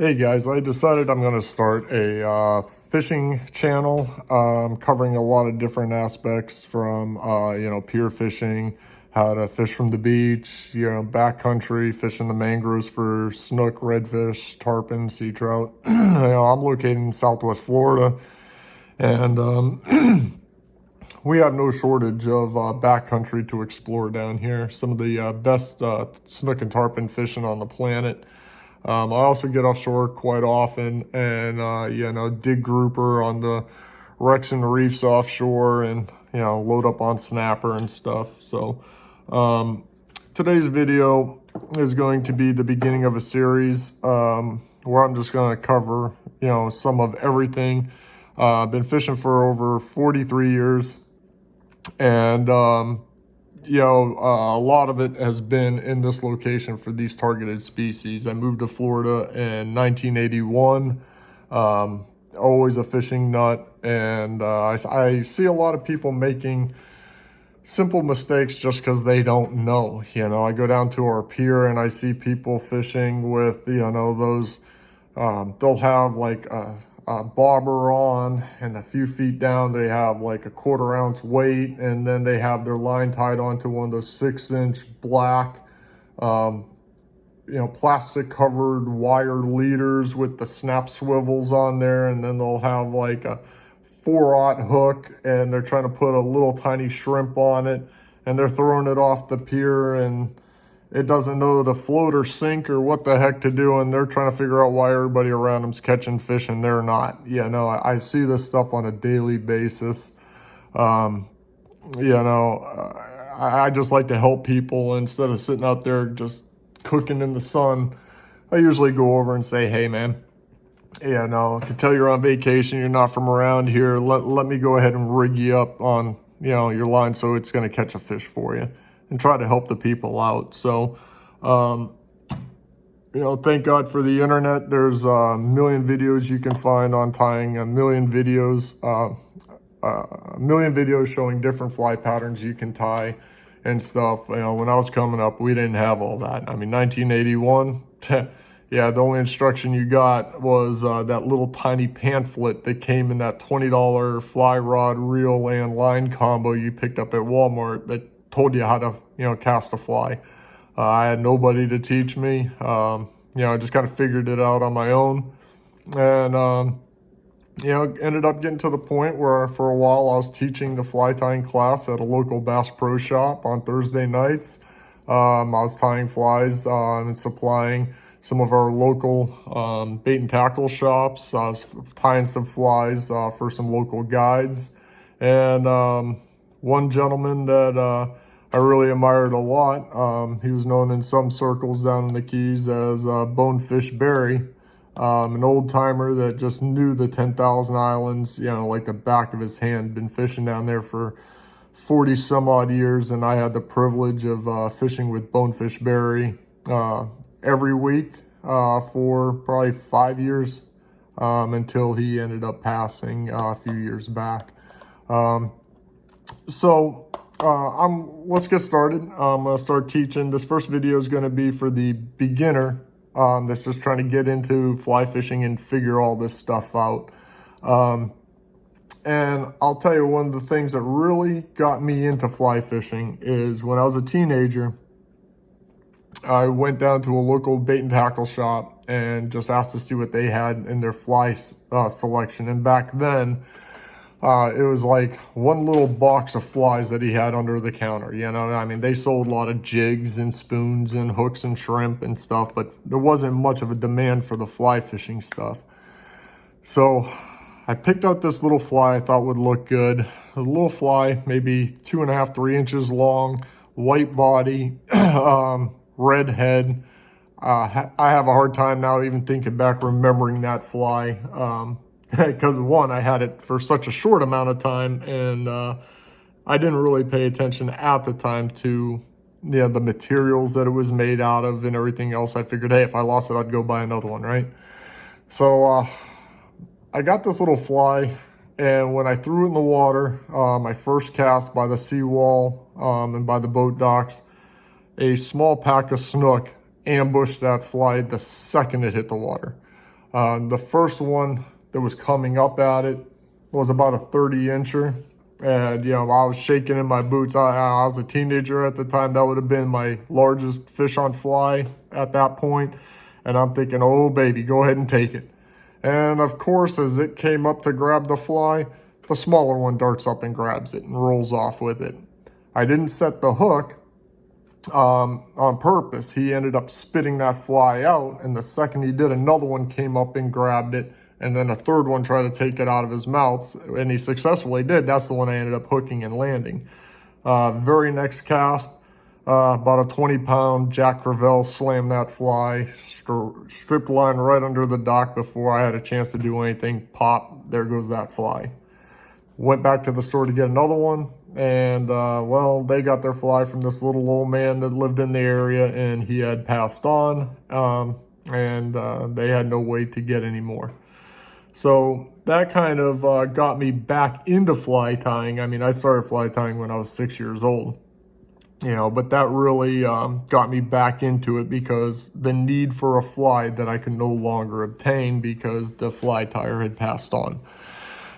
Hey guys, I decided I'm going to start a fishing channel covering a lot of different aspects from, pier fishing, how to fish from the beach, backcountry, fishing the mangroves for snook, redfish, tarpon, sea trout. I'm located in Southwest Florida, and we have no shortage of backcountry to explore down here. Some of the best snook and tarpon fishing on the planet. I also get offshore quite often and, dig grouper on the wrecks and reefs offshore and, load up on snapper and stuff. So, today's video is going to be the beginning of a series, where I'm just going to cover, some of everything. I've been fishing for over 43 years and, a lot of it has been in this location for these targeted species. I moved to Florida in 1981, always a fishing nut, and I see a lot of people making simple mistakes just because they don't know. I go down to our pier and I see people fishing with, those, they'll have like a bobber on, and a few feet down they have like a 1/4 ounce weight, and then they have their line tied onto one of those 6-inch black plastic covered wire leaders with the snap swivels on there, and then they'll have like a 4/0 hook and they're trying to put a little tiny shrimp on it, and they're throwing it off the pier and it doesn't know to float or sink or what the heck to do, and they're trying to figure out why everybody around them's catching fish and they're not. I see this stuff on a daily basis. I just like to help people instead of sitting out there just cooking in the sun. I usually go over and say, hey man, I can tell you're on vacation, you're not from around here. Let me go ahead and rig you up on, your line so it's going to catch a fish for you, and try to help the people out. So, thank God for the internet. There's a million videos you can find on tying, a million videos showing different fly patterns you can tie and stuff. When I was coming up, we didn't have all that. 1981, yeah, the only instruction you got was that little tiny pamphlet that came in that $20 fly rod, reel, and line combo you picked up at Walmart that told you how to, cast a fly. I had nobody to teach me. I just kind of figured it out on my own, and, ended up getting to the point where for a while I was teaching the fly tying class at a local Bass Pro Shop on Thursday nights. I was tying flies and supplying some of our local bait and tackle shops. I was tying some flies for some local guides, and one gentleman that I really admired a lot. He was known in some circles down in the Keys as Bonefish Barry, an old timer that just knew the 10,000 islands, like the back of his hand. Been fishing down there for 40 some odd years, and I had the privilege of fishing with Bonefish Barry every week for probably 5 years until he ended up passing a few years back. Let's get started. I'm going to start teaching. This first video is going to be for the beginner that's just trying to get into fly fishing and figure all this stuff out. And I'll tell you, one of the things that really got me into fly fishing is when I was a teenager, I went down to a local bait and tackle shop and just asked to see what they had in their fly selection. And back then, it was like one little box of flies that he had under the counter. They sold a lot of jigs and spoons and hooks and shrimp and stuff, but there wasn't much of a demand for the fly fishing stuff. So I picked out this little fly I thought would look good. A little fly, maybe 2.5, 3 inches long, white body, red head. I have a hard time now even thinking back, remembering that fly. Because one, I had it for such a short amount of time, and I didn't really pay attention at the time to the materials that it was made out of and everything else. I figured, hey, if I lost it, I'd go buy another one, right? So I got this little fly, and when I threw it in the water, my first cast by the seawall and by the boat docks, a small pack of snook ambushed that fly the second it hit the water. The first one that was coming up at it was about a 30-incher. And, you know, I was shaking in my boots. I was a teenager at the time. That would have been my largest fish on fly at that point. And I'm thinking, oh, baby, go ahead and take it. And, of course, as it came up to grab the fly, the smaller one darts up and grabs it and rolls off with it. I didn't set the hook on purpose. He ended up spitting that fly out. And the second he did, another one came up and grabbed it. And then a third one tried to take it out of his mouth, and he successfully did. That's the one I ended up hooking and landing. Very next cast, about a 20-pound Jack Crevalle slammed that fly, stripped line right under the dock before I had a chance to do anything. Pop, there goes that fly. Went back to the store to get another one, and well, they got their fly from this little old man that lived in the area, and he had passed on, and they had no way to get any more. So that kind of got me back into fly tying. I mean, I started fly tying when I was 6 years old, you know, but that really got me back into it because the need for a fly that I could no longer obtain because the fly tyer had passed on.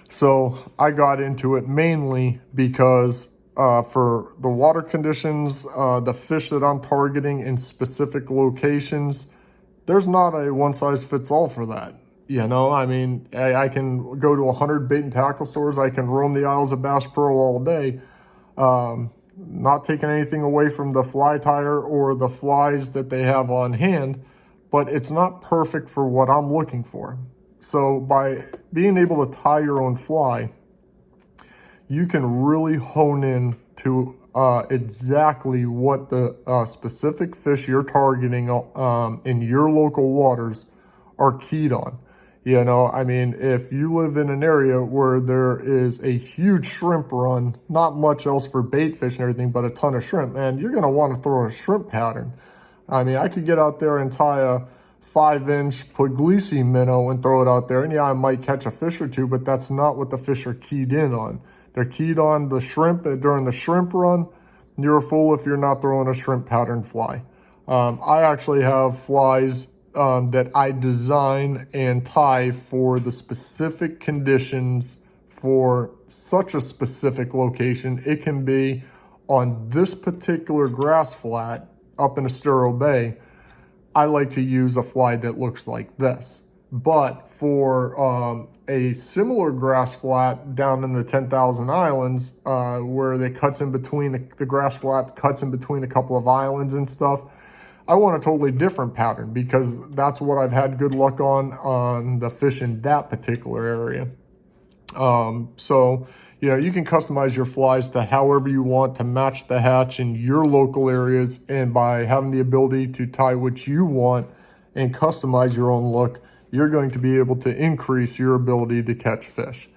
So I got into it mainly because for the water conditions, the fish that I'm targeting in specific locations, there's not a one-size-fits-all for that. You know, I mean, I can go to 100 bait and tackle stores. I can roam the aisles of Bass Pro all day. Not taking anything away from the fly tyer or the flies that they have on hand, but it's not perfect for what I'm looking for. So by being able to tie your own fly, you can really hone in to exactly what the specific fish you're targeting in your local waters are keyed on. You know, I mean, if you live in an area where there is a huge shrimp run, not much else for bait fish and everything, but a ton of shrimp, man, you're going to want to throw a shrimp pattern. I mean, I could get out there and tie a 5-inch Puglisi minnow and throw it out there. And yeah, I might catch a fish or two, but that's not what the fish are keyed in on. They're keyed on the shrimp during the shrimp run. You're a fool if you're not throwing a shrimp pattern fly. I actually have flies that I design and tie for the specific conditions for such a specific location. It can be on this particular grass flat up in Estero Bay. I like to use a fly that looks like this. But for a similar grass flat down in the 10,000 Islands, where it cuts in between, the grass flat cuts in between a couple of islands and stuff, I want a totally different pattern because that's what I've had good luck on the fish in that particular area. So, you know, you can customize your flies to however you want to match the hatch in your local areas. And by having the ability to tie what you want and customize your own look, you're going to be able to increase your ability to catch fish.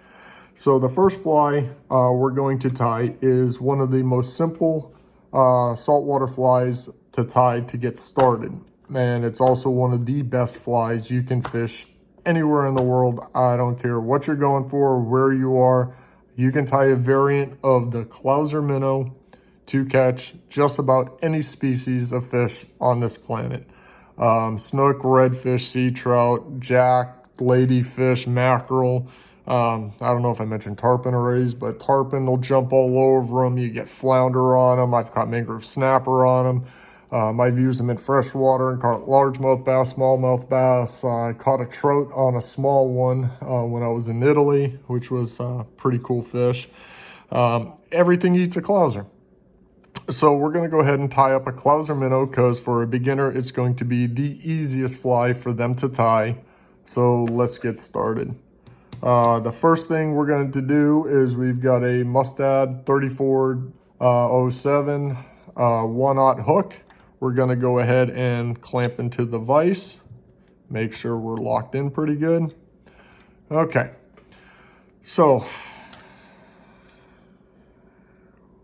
So the first fly we're going to tie is one of the most simple saltwater flies to tie to get started. And it's also one of the best flies you can fish anywhere in the world. I don't care what you're going for, where you are. You can tie a variant of the Clouser minnow to catch just about any species of fish on this planet. Snook, redfish, sea trout, jack, ladyfish, mackerel. I don't know if I mentioned tarpon already, but tarpon will jump all over them. You get flounder on them. I've caught mangrove snapper on them. I've used them in freshwater and caught largemouth bass, smallmouth bass. I caught a trout on a small one when I was in Italy, which was a pretty cool fish. Everything eats a Clouser. So we're going to go ahead and tie up a Clouser minnow because for a beginner, it's going to be the easiest fly for them to tie. So let's get started. The first thing we're going to do is we've got a Mustad 3407 1/0 hook. We're going to go ahead and clamp into the vise. Make sure we're locked in pretty good. Okay. So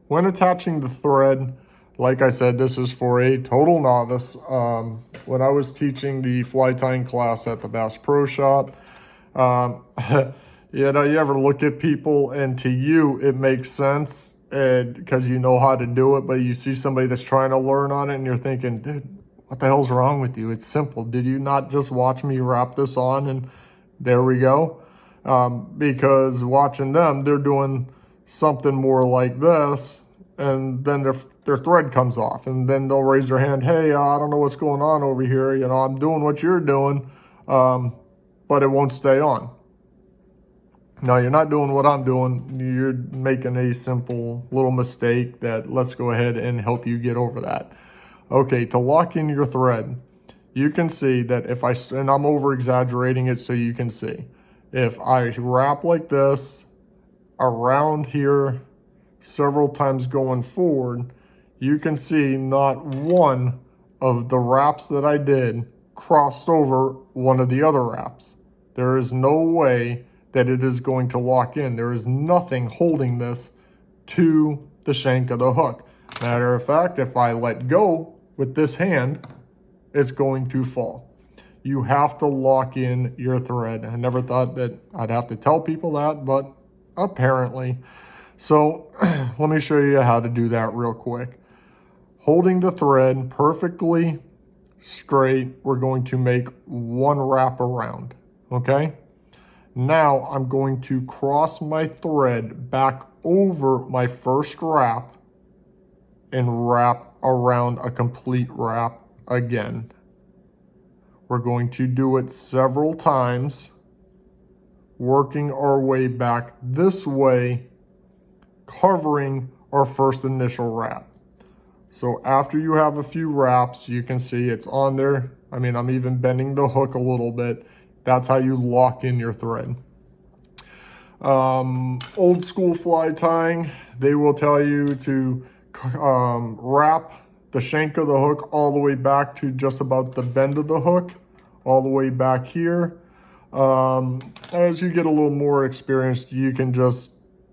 when attaching the thread, like I said, this is for a total novice. When I was teaching the fly tying class at the Bass Pro Shop, you know, you ever look at people and to you it makes sense because you know how to do it, but you see somebody that's trying to learn on it and you're thinking, dude, what the hell's wrong with you? It's simple. Did you not just watch me wrap this on and there we go? Because watching them, they're doing something more like this, and then their thread comes off, and then they'll raise their hand, hey, I don't know what's going on over here. You know, I'm doing what you're doing, but it won't stay on. No, you're not doing what I'm doing. You're making a simple little mistake that let's go ahead and help you get over that. Okay, to lock in your thread, you can see that if and I'm over exaggerating it so you can see, if I wrap like this around here several times going forward, you can see not one of the wraps that I did crossed over one of the other wraps. There is no way that it is going to lock in. There is nothing holding this to the shank of the hook. Matter of fact, if I let go with this hand, it's going to fall. You have to lock in your thread. I never thought that I'd have to tell people that, but apparently. So let me show you how to do that real quick. Holding the thread perfectly straight, we're going to make one wrap around, okay? Now I'm going to cross my thread back over my first wrap and wrap around a complete wrap again. We're going to do it several times, working our way back this way, covering our first initial wrap. So after you have a few wraps, you can see it's on there. I mean, I'm even bending the hook a little bit. That's how you lock in your thread. Old school fly tying, they will tell you to wrap the shank of the hook all the way back to just about the bend of the hook, all the way back here. As you get a little more experienced, you can just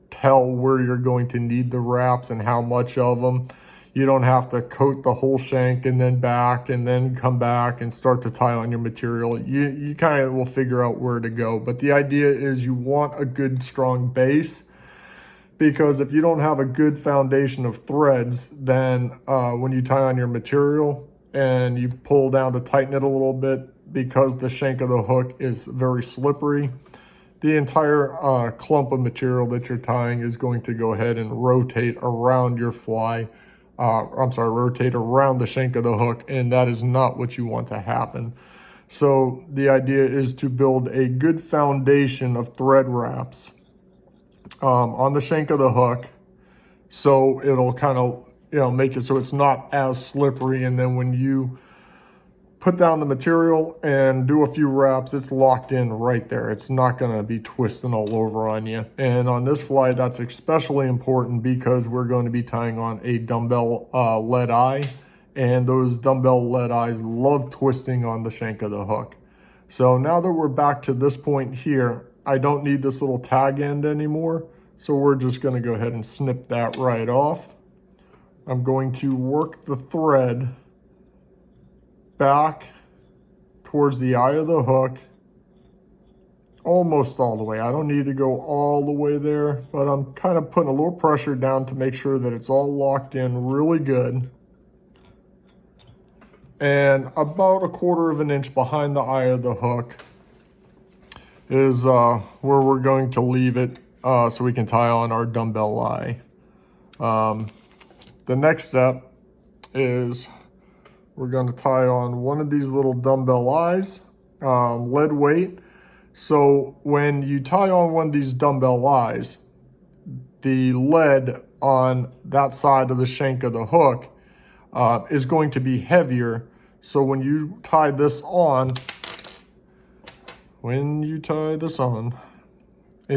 tell where you're going to need the wraps and how much of them. You don't have to coat the whole shank and then back and then come back and start to tie on your material. You kind of will figure out where to go. But the idea is you want a good strong base, because if you don't have a good foundation of threads, then when you tie on your material and you pull down to tighten it a little bit, because the shank of the hook is very slippery, the entire clump of material that you're tying is going to go ahead and rotate around your fly. Rotate around the shank of the hook, and that is not what you want to happen. So the idea is to build a good foundation of thread wraps on the shank of the hook, so it'll kind of, make it so it's not as slippery, and then when you put down the material and do a few wraps, it's locked in right there. It's not going to be twisting all over on you. And on this fly, that's especially important because we're going to be tying on a dumbbell lead eye, and those dumbbell lead eyes love twisting on the shank of the hook. So now that we're back to this point here, I don't need this little tag end anymore. So we're just going to go ahead and snip that right off. I'm going to work the thread back towards the eye of the hook, almost all the way. I don't need to go all the way there, but I'm kind of putting a little pressure down to make sure that it's all locked in really good. And about 1/4 of an inch behind the eye of the hook is where we're going to leave it so we can tie on our dumbbell eye. The next step is we're going to tie on one of these little dumbbell eyes, lead weight. So when you tie on one of these dumbbell eyes, the lead on that side of the shank of the hook is going to be heavier. So when you tie this on, and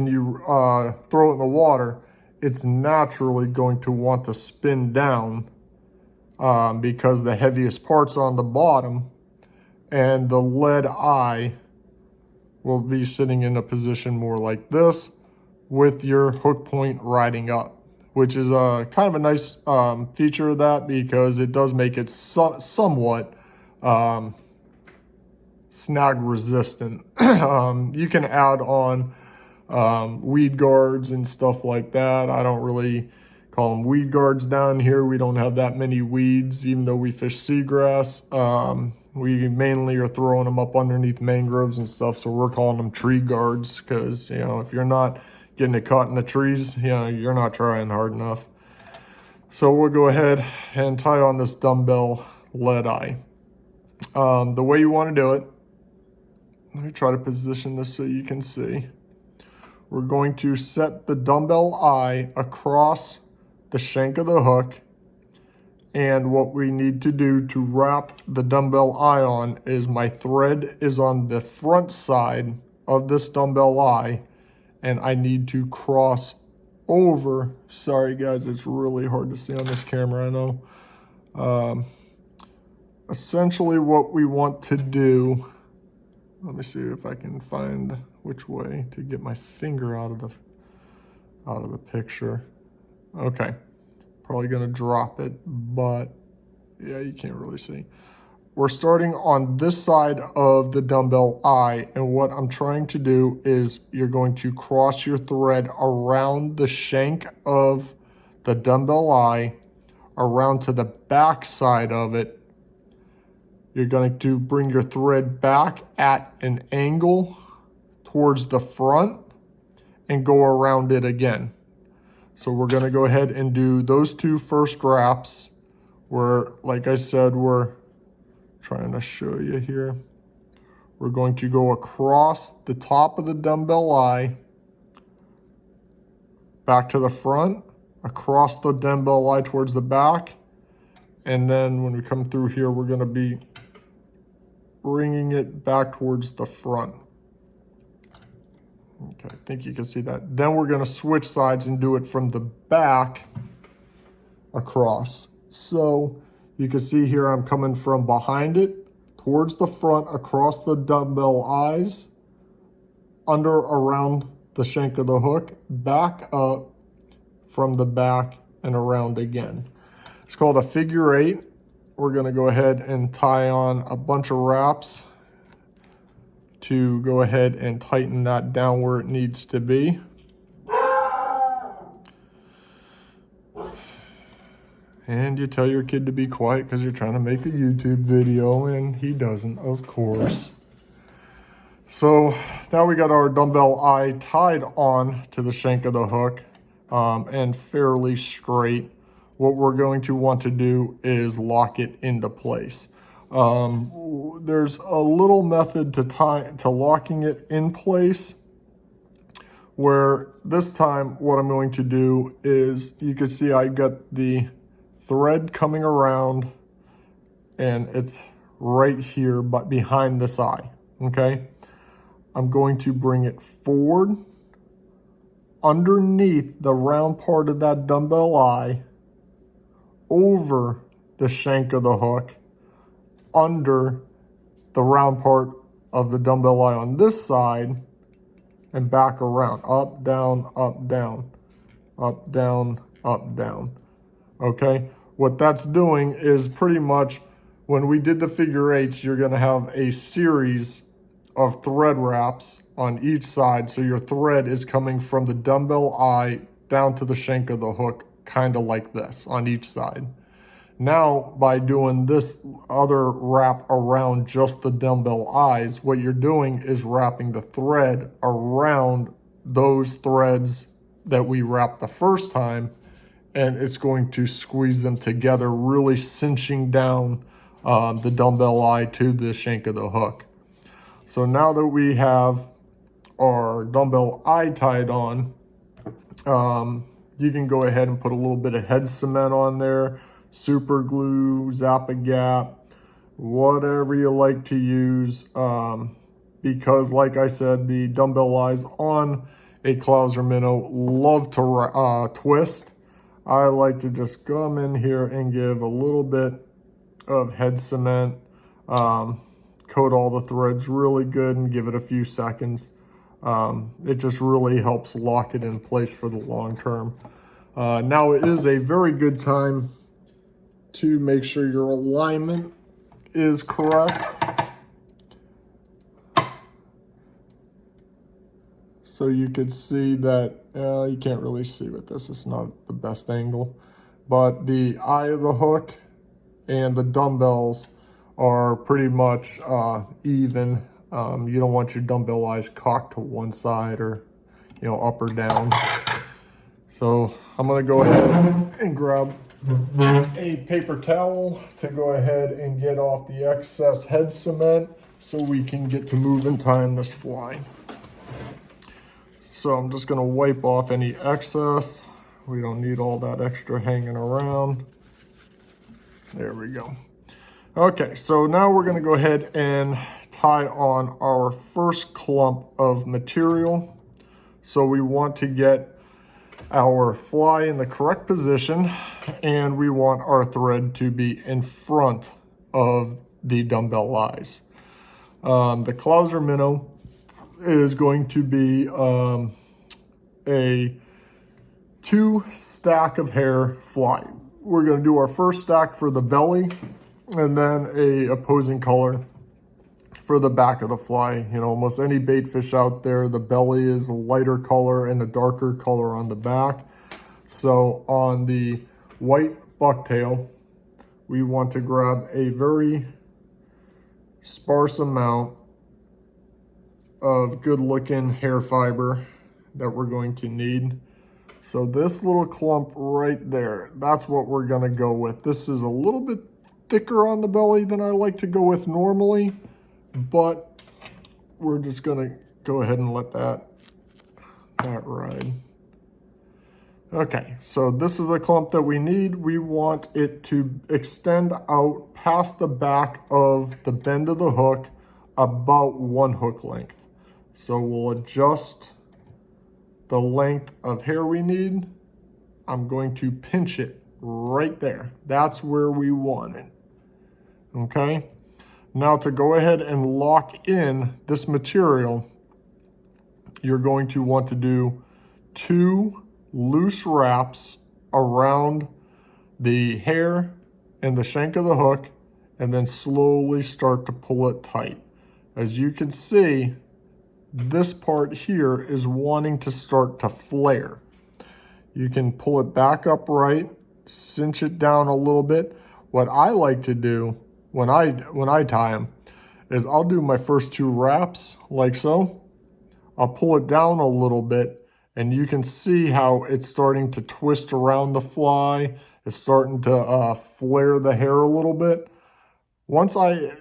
you throw it in the water, it's naturally going to want to spin down because the heaviest part's on the bottom, and the lead eye will be sitting in a position more like this with your hook point riding up, which is kind of a nice feature of that, because it does make it somewhat snag resistant. You can add on weed guards and stuff like that. I don't really Call them weed guards down here. We don't have that many weeds, even though we fish seagrass. We mainly are throwing them up underneath mangroves and stuff, so we're calling them tree guards because, you know, if you're not getting it caught in the trees, you know, you're not trying hard enough. So we'll go ahead and tie on this dumbbell lead eye. The way you want to do it, let me try to position this so you can see. We're going to set the dumbbell eye across the shank of the hook. And what we need to do to wrap the dumbbell eye on is my thread is on the front side of this dumbbell eye, and I need to cross over. Sorry guys, it's really hard to see on this camera, I know. Essentially what we want to do, let me see if I can find which way to get my finger out of the picture. Okay. Probably gonna drop it, but yeah, you can't really see. We're starting on this side of the dumbbell eye, and what I'm trying to do is you're going to cross your thread around the shank of the dumbbell eye, around to the back side of it. You're going to bring your thread back at an angle towards the front and go around it again. So we're going to go ahead and do those two first wraps where, like I said, we're trying to show you here. We're going to go across the top of the dumbbell eye, back to the front, across the dumbbell eye towards the back, and then when we come through here, we're going to be bringing it back towards the front. Okay, I think you can see that. Then we're going to switch sides and do it from the back across. So you can see here I'm coming from behind it towards the front, across the dumbbell eyes, under around the shank of the hook, back up from the back and around again. It's called a figure eight. We're going to go ahead and tie on a bunch of wraps to go ahead and tighten that down where it needs to be. And you tell your kid to be quiet because you're trying to make a YouTube video, and he doesn't, of course. So now we got our dumbbell eye tied on to the shank of the hook and fairly straight. What we're going to want to do is lock it into place. There's a little method to locking it in place, where this time what I'm going to do is, you can see I got the thread coming around and it's right here but behind this eye. Okay, I'm going to bring it forward underneath the round part of that dumbbell eye, over the shank of the hook, under the round part of the dumbbell eye on this side, and back around, up, down, up, down, up, down, up, down. Okay, what that's doing is pretty much, when we did the figure eights, you're gonna have a series of thread wraps on each side. So your thread is coming from the dumbbell eye down to the shank of the hook, kind of like this on each side. Now, by doing this other wrap around just the dumbbell eyes, what you're doing is wrapping the thread around those threads that we wrapped the first time, and it's going to squeeze them together, really cinching down the dumbbell eye to the shank of the hook. So now that we have our dumbbell eye tied on, you can go ahead and put a little bit of head cement on there, super glue, Zap-A-Gap, whatever you like to use, because like I said, the dumbbell eyes on a Clouser minnow love to twist. I like to just come in here and give a little bit of head cement, coat all the threads really good and give it a few seconds. It just really helps lock it in place for the long term. Now it is a very good time to make sure your alignment is correct. so you could see that, you can't really see with this, it's not the best angle, but the eye of the hook and the dumbbells are pretty much even. You don't want your dumbbell eyes cocked to one side or, up or down. So I'm gonna go ahead and grab a paper towel to go ahead and get off the excess head cement so we can get to move and tying this fly. So I'm just gonna wipe off any excess. We don't need all that extra hanging around. There we go. Okay, so now we're gonna go ahead and tie on our first clump of material. So we want to get our fly in the correct position, and we want our thread to be in front of the dumbbell eyes. The Clouser minnow is going to be a 2 stack of hair fly. We're going to do our first stack for the belly and then a opposing color for the back of the fly. Almost any bait fish out there, the belly is a lighter color and a darker color on the back. So on the white bucktail, we want to grab a very sparse amount of good looking hair fiber that we're going to need. So this little clump right there, that's what we're gonna go with. This is a little bit thicker on the belly than I like to go with normally, but we're just gonna go ahead and let that ride. Okay, so this is the clump that we need. We want it to extend out past the back of the bend of the hook about 1 hook length. So we'll adjust the length of hair we need. I'm going to pinch it right there. That's where we want it. Okay? Now to go ahead and lock in this material, you're going to want to do 2 loose wraps around the hair and the shank of the hook, and then slowly start to pull it tight. As you can see, this part here is wanting to start to flare. You can pull it back upright, cinch it down a little bit. What I like to do when I tie them is I'll do my first 2 wraps like so. I'll pull it down a little bit, and you can see how it's starting to twist around the fly. It's starting to flare the hair a little bit. Once I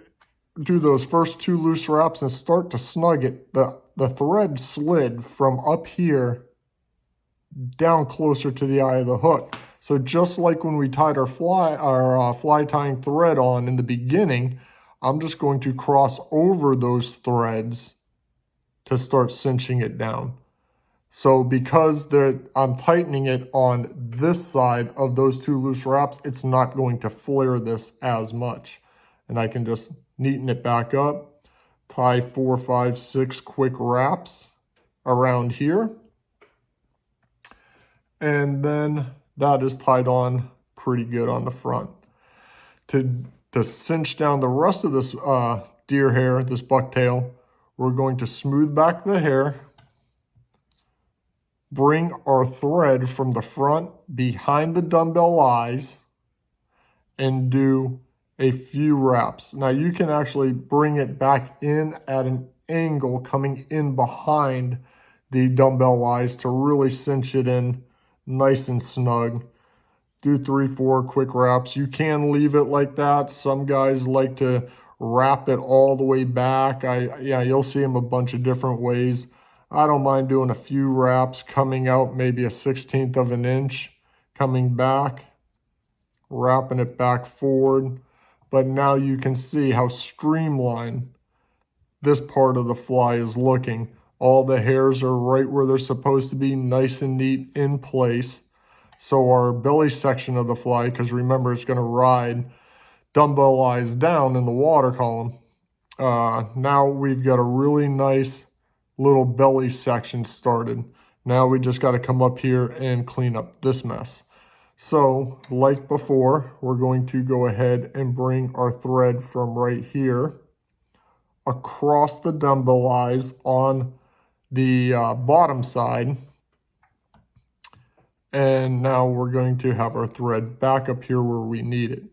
do those first 2 loose wraps and start to snug it, the thread slid from up here down closer to the eye of the hook. So just like when we tied our fly tying thread on in the beginning, I'm just going to cross over those threads to start cinching it down. So because I'm tightening it on this side of those 2 loose wraps, it's not going to flare this as much. And I can just neaten it back up, tie 4, 5, 6 quick wraps around here. And then that is tied on pretty good on the front. To cinch down the rest of this deer hair, this bucktail, we're going to smooth back the hair, bring our thread from the front behind the dumbbell eyes, and do a few wraps. Now you can actually bring it back in at an angle coming in behind the dumbbell eyes to really cinch it in nice and snug. Do 3, 4 quick wraps. You can leave it like that. Some guys like to wrap it all the way back. You'll see them a bunch of different ways. I don't mind doing a few wraps, coming out maybe a 1/16 of an inch, coming back, wrapping it back forward. But now you can see how streamlined this part of the fly is looking. All the hairs are right where they're supposed to be, nice and neat in place. So our belly section of the fly, because remember it's going to ride dumbbell eyes down in the water column. Now we've got a really nice little belly section started. Now we just got to come up here and clean up this mess. So like before, we're going to go ahead and bring our thread from right here across the dumbbell eyes on the bottom side. And now we're going to have our thread back up here where we need it.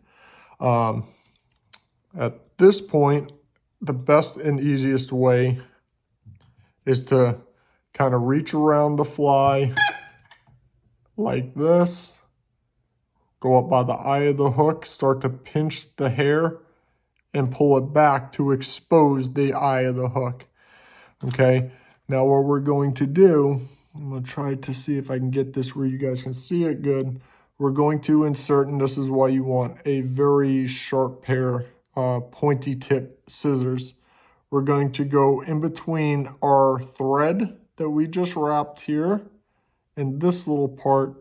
At this point, the best and easiest way is to kind of reach around the fly like this, go up by the eye of the hook, start to pinch the hair and pull it back to expose the eye of the hook. Okay, now what we're going to do, I'm going to try to see if I can get this where you guys can see it good. We're going to insert, and this is why you want a very sharp pair pointy tip scissors. We're going to go in between our thread that we just wrapped here and this little part,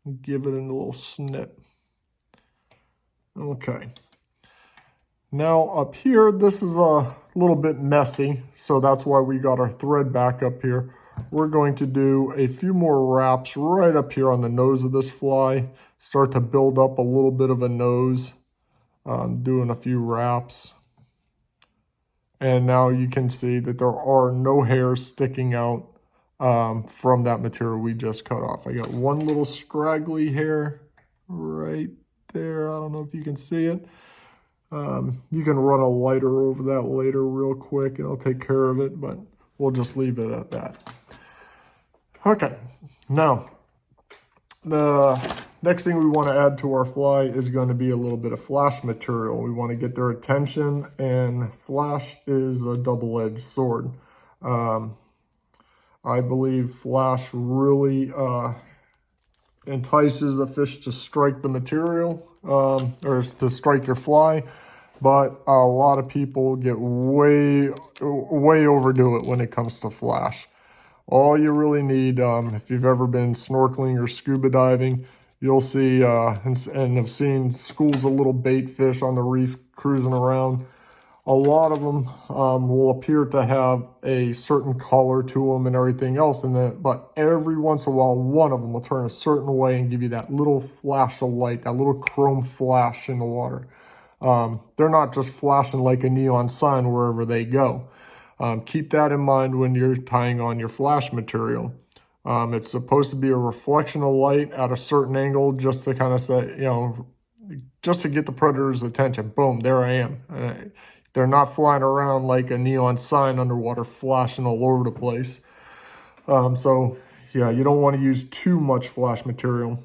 and give it a little snip. Okay. Now up here, this is a little bit messy, so that's why we got our thread back up here. We're going to do a few more wraps right up here on the nose of this fly, start to build up a little bit of a nose, doing a few wraps. And now you can see that there are no hairs sticking out from that material we just cut off. I got one little scraggly hair right there. I don't know if you can see it. You can run a lighter over that later real quick and I'll take care of it, but we'll just leave it at that. Okay, now the next thing we want to add to our fly is going to be a little bit of flash material. We want to get their attention, and flash is a double-edged sword. I believe flash really entices a fish to strike the material, or to strike your fly, but a lot of people get way overdo it when it comes to flash. All you really need, if you've ever been snorkeling or scuba diving, you'll see, and have seen schools of little bait fish on the reef cruising around. A lot of them will appear to have a certain color to them and everything else, but every once in a while, one of them will turn a certain way and give you that little flash of light, that little chrome flash in the water. They're not just flashing like a neon sign wherever they go. Keep that in mind when you're tying on your flash material. It's supposed to be a reflection of light at a certain angle just to kind of say, just to get the predator's attention. Boom, there I am. They're not flying around like a neon sign underwater flashing all over the place. So yeah, you don't want to use too much flash material.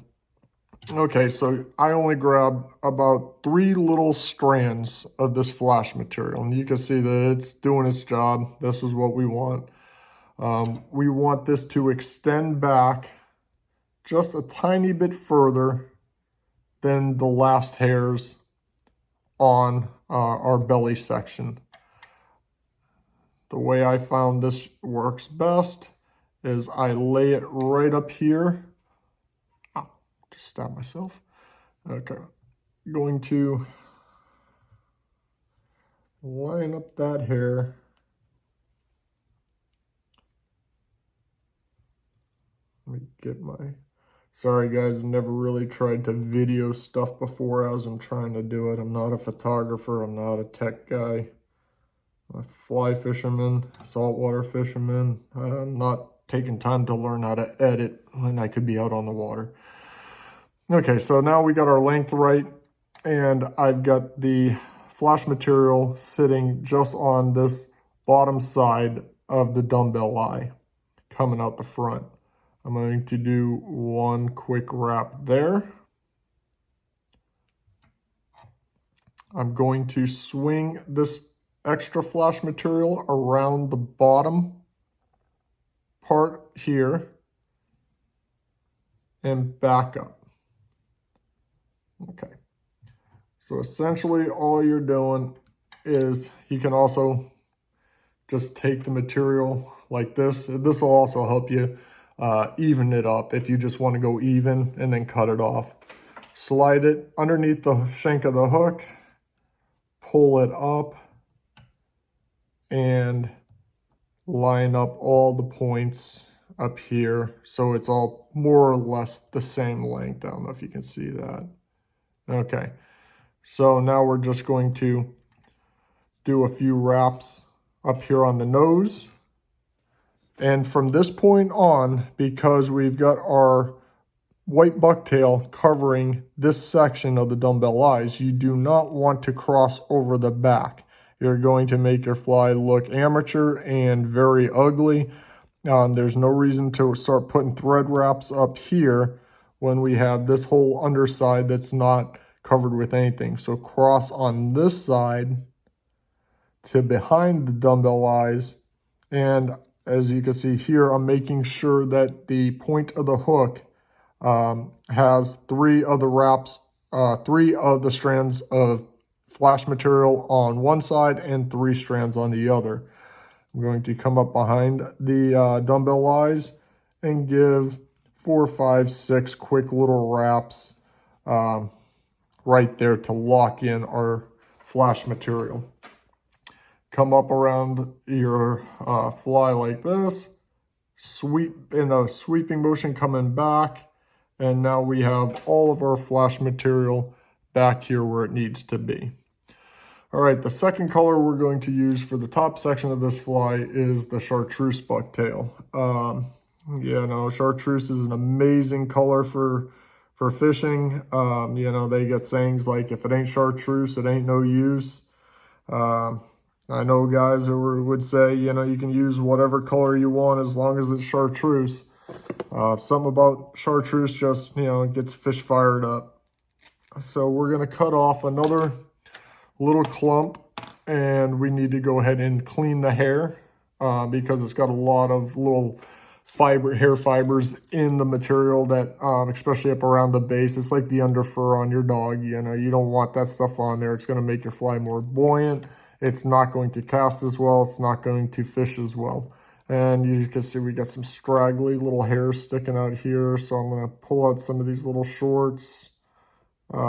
Okay, so I only grabbed about 3 little strands of this flash material, and you can see that it's doing its job. This is what we want. We want this to extend back just a tiny bit further than the last hairs on our belly section. The way I found this works best is I lay it right up here. Just stab myself. Okay, going to line up that hair. Let me get my, sorry guys, I've never really tried to video stuff before as I'm trying to do it. I'm not a photographer, I'm not a tech guy. I'm a fly fisherman, saltwater fisherman. I'm not taking time to learn how to edit when I could be out on the water. Okay, so now we got our length right, and I've got the flash material sitting just on this bottom side of the dumbbell eye, coming out the front. I'm going to do one quick wrap there. I'm going to swing this extra flash material around the bottom part here and back up. Okay, so essentially all you're doing is you can also just take the material like this. This will also help you even it up if you just want to go even and then cut it off. Slide it underneath the shank of the hook, pull it up, and line up all the points up here so it's all more or less the same length. I don't know if you can see that. Okay, so now we're just going to do a few wraps up here on the nose, And from this point on, because we've got our white bucktail covering this section of the dumbbell eyes, you do not want to cross over the back. You're going to make your fly look amateur and very ugly. There's no reason to start putting thread wraps up here when we have this whole underside that's not covered with anything. So cross on this side to behind the dumbbell eyes. And as you can see here, I'm making sure that the point of the hook has three of the strands of flash material on one side and 3 strands on the other. I'm going to come up behind the dumbbell eyes and give 4, 5, 6 quick little wraps right there to lock in our flash material. Come up around your fly like this, sweep in a sweeping motion coming back, and now we have all of our flash material back here where it needs to be. All right, the second color we're going to use for the top section of this fly is the chartreuse bucktail. Chartreuse is an amazing color for fishing. They get sayings like, if it ain't chartreuse, it ain't no use. I know guys who would say, you can use whatever color you want as long as it's chartreuse. Something about chartreuse just, gets fish fired up. So we're going to cut off another little clump, and we need to go ahead and clean the hair because it's got a lot of little hair fibers in the material that, especially up around the base, it's like the under fur on your dog. You don't want that stuff on there. It's going to make your fly more buoyant. It's not going to cast as well. It's not going to fish as well. And you can see we got some straggly little hairs sticking out here. So I'm going to pull out some of these little shorts. You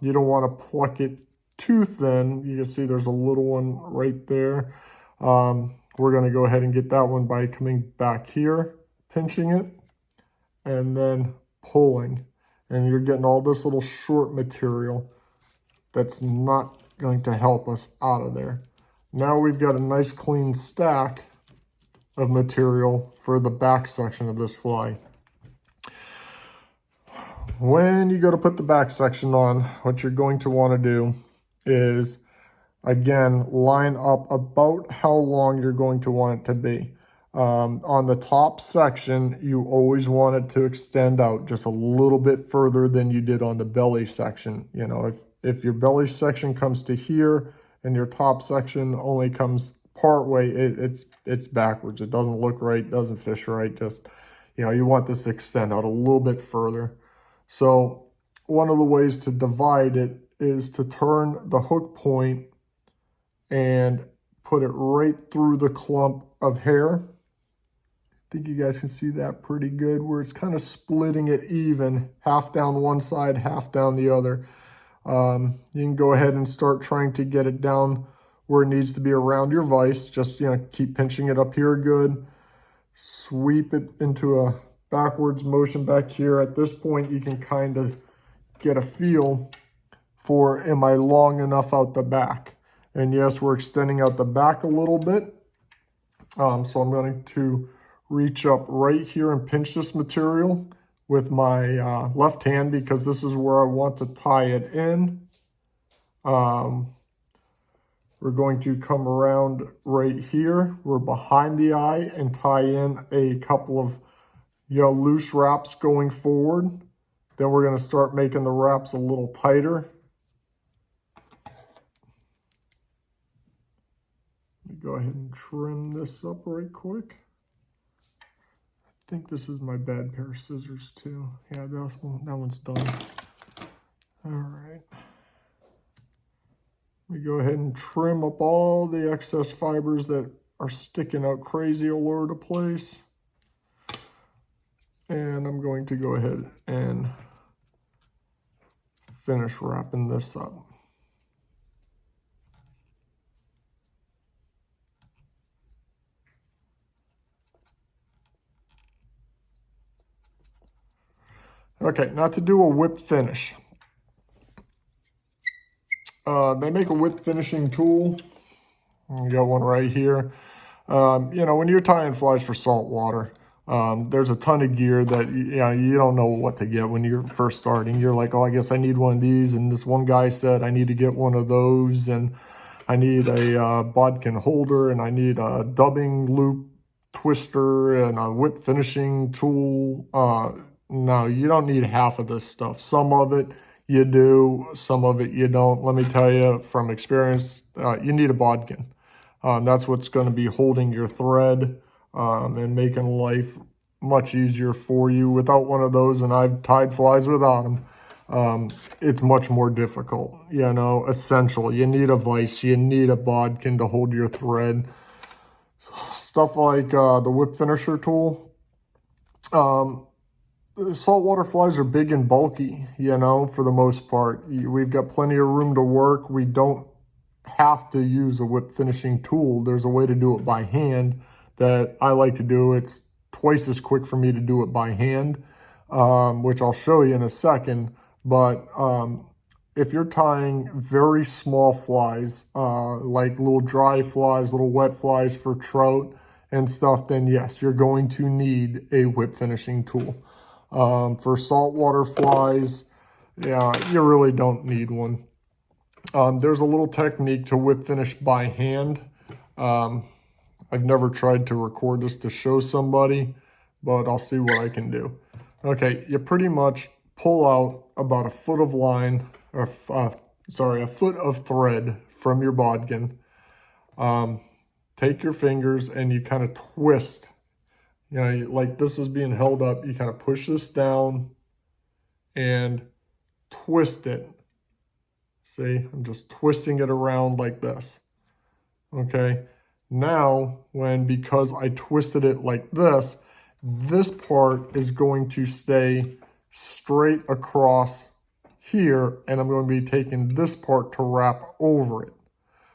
don't want to pluck it too thin. You can see there's a little one right there. We're going to go ahead and get that one by coming back here, pinching it, and then pulling. And you're getting all this little short material that's not going to help us out of there. Now we've got a nice clean stack of material for the back section of this fly. When you go to put the back section on, what you're going to want to do is, again, line up about how long you're going to want it to be. On the top section, you always want it to extend out just a little bit further than you did on the belly section. If your belly section comes to here and your top section only comes part way, it's backwards. It doesn't look right, doesn't fish right. Just, you want this to extend out a little bit further. So one of the ways to divide it is to turn the hook point and put it right through the clump of hair. I think you guys can see that pretty good, where it's kind of splitting it even, half down one side, half down the other. You can go ahead and start trying to get it down where it needs to be around your vise. Just, keep pinching it up here good. Sweep it into a backwards motion back here. At this point, you can kind of get a feel for, am I long enough out the back? And yes, we're extending out the back a little bit. So I'm going to reach up right here and pinch this material with my left hand, because this is where I want to tie it in. We're going to come around right here. We're behind the eye and tie in a couple of loose wraps going forward. Then we're going to start making the wraps a little tighter. Let me go ahead and trim this up right quick. I think this is my bad pair of scissors too. Yeah, that one's done. All right. We go ahead and trim up all the excess fibers that are sticking out crazy all over the place. And I'm going to go ahead and finish wrapping this up. Okay, now to do a whip finish. They make a whip finishing tool. You got one right here. You know, when you're tying flies for saltwater, there's a ton of gear that you don't know what to get when you're first starting. You're like, oh, I guess I need one of these. And this one guy said I need to get one of those. And I need a bodkin holder. And I need a dubbing loop twister and a whip finishing tool. No, you don't need half of this stuff. Some of it you do, some of it you don't. Let me tell you from experience, you need a bodkin. That's what's going to be holding your thread and making life much easier for you. Without one of those, and I've tied flies without them, it's much more difficult. You know, essential. You need a vise. You need a bodkin to hold your thread. Stuff like the whip finisher tool. Saltwater flies are big and bulky, you know, for the most part. We've got plenty of room to work. We don't have to use a whip finishing tool. There's a way to do it by hand that I like to do. It's twice as quick for me to do it by hand, which I'll show you in a second. But if you're tying very small flies, like little dry flies, little wet flies for trout and stuff, then yes, you're going to need a whip finishing tool. For saltwater flies, yeah, you really don't need one. There's a little technique to whip finish by hand. I've never tried to record this to show somebody, but I'll see what I can do. Okay, you pretty much pull out about a foot of line, or a foot of thread from your bodkin. Take your fingers and you kind of twist. You know, like this is being held up, you kind of push this down and twist it. See, I'm just twisting it around like this. Okay, now because I twisted it like this part is going to stay straight across here, and I'm going to be taking this part to wrap over it.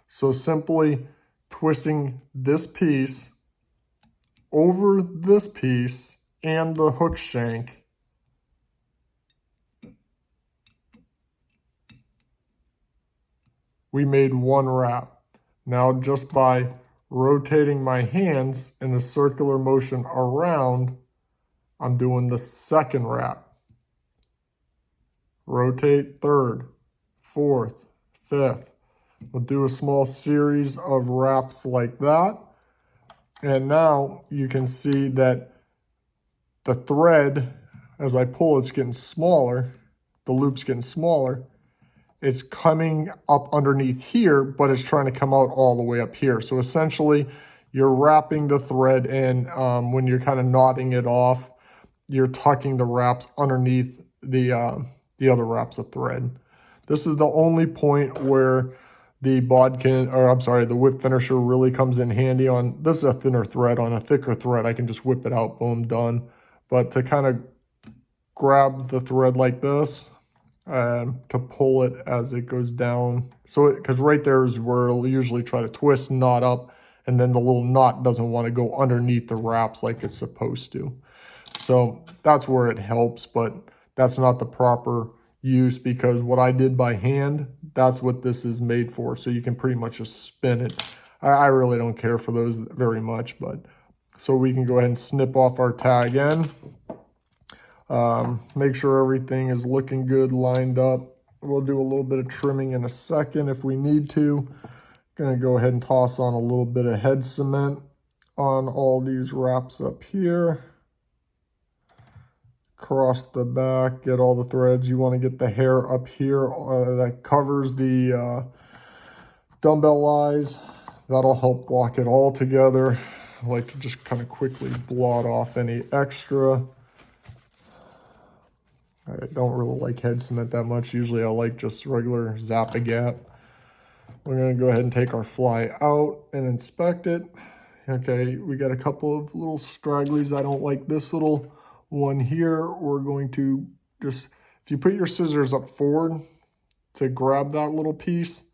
So simply twisting this piece over this piece and the hook shank, we made one wrap. Now just by rotating my hands in a circular motion around, I'm doing the second wrap. Rotate third, fourth, fifth. We'll do a small series of wraps like that. And now you can see that the thread, as I pull, it's getting smaller. The loop's getting smaller. It's coming up underneath here, but it's trying to come out all the way up here. So essentially, you're wrapping the thread in. When you're kind of knotting it off, you're tucking the wraps underneath the other wraps of thread. This is the only point where the the whip finisher really comes in handy. On this is a thinner thread. On a thicker thread, I can just whip it out, boom, done. But to kind of grab the thread like this, to pull it as it goes down. So, because right there is where I'll usually try to twist, knot up, and then the little knot doesn't want to go underneath the wraps like it's supposed to. So that's where it helps, but that's not the proper use, because what I did by hand, that's what this is made for. So you can pretty much just spin it. I really don't care for those very much, but so we can go ahead and snip off our tag end. Make sure everything is looking good, lined up. We'll do a little bit of trimming in a second if we need to. Gonna go ahead and toss on a little bit of head cement on all these wraps up here. Across the back, get all the threads. You want to get the hair up here that covers the dumbbell eyes. That'll help block it all together. I like to just kind of quickly blot off any extra. I don't really like head cement that much. Usually I like just regular Zap-A-Gap. We're going to go ahead and take our fly out and inspect it. Okay, we got a couple of little stragglies. I don't like this little one here. We're going to just, if you put your scissors up forward to grab that little piece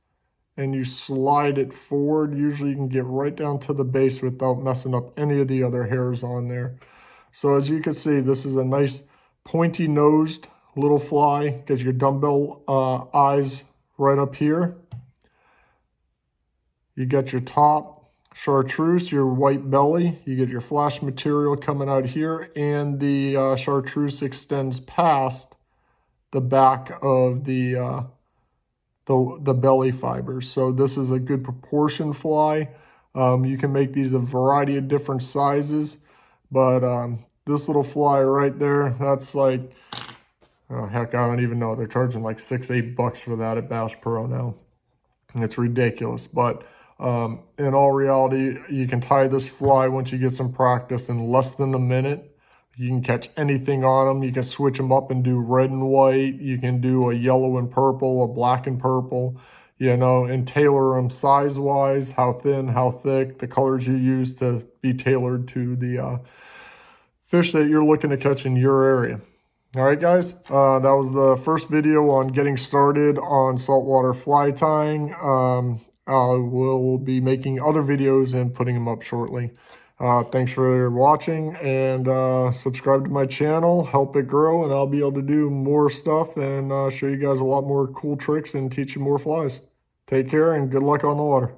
and you slide it forward, usually you can get right down to the base without messing up any of the other hairs on there. So as you can see, this is a nice pointy nosed little fly because your dumbbell eyes right up here. You got your top, chartreuse, your white belly. You get your flash material coming out here, and the chartreuse extends past the back of the belly fibers. So this is a good proportion fly. You can make these a variety of different sizes, but this little fly right there, that's like, oh, heck, I don't even know. They're charging like $6-8 for that at Bass Pro now. It's ridiculous, but in all reality, you can tie this fly once you get some practice in less than a minute. You can catch anything on them. You can switch them up and do red and white. You can do a yellow and purple, a black and purple, you know, and tailor them size-wise, how thin, how thick, the colors you use to be tailored to the fish that you're looking to catch in your area. All right, guys, that was the first video on getting started on saltwater fly tying. I will be making other videos and putting them up shortly. Thanks for watching, and subscribe to my channel, help it grow, and I'll be able to do more stuff and show you guys a lot more cool tricks and teach you more flies. Take care and good luck on the water.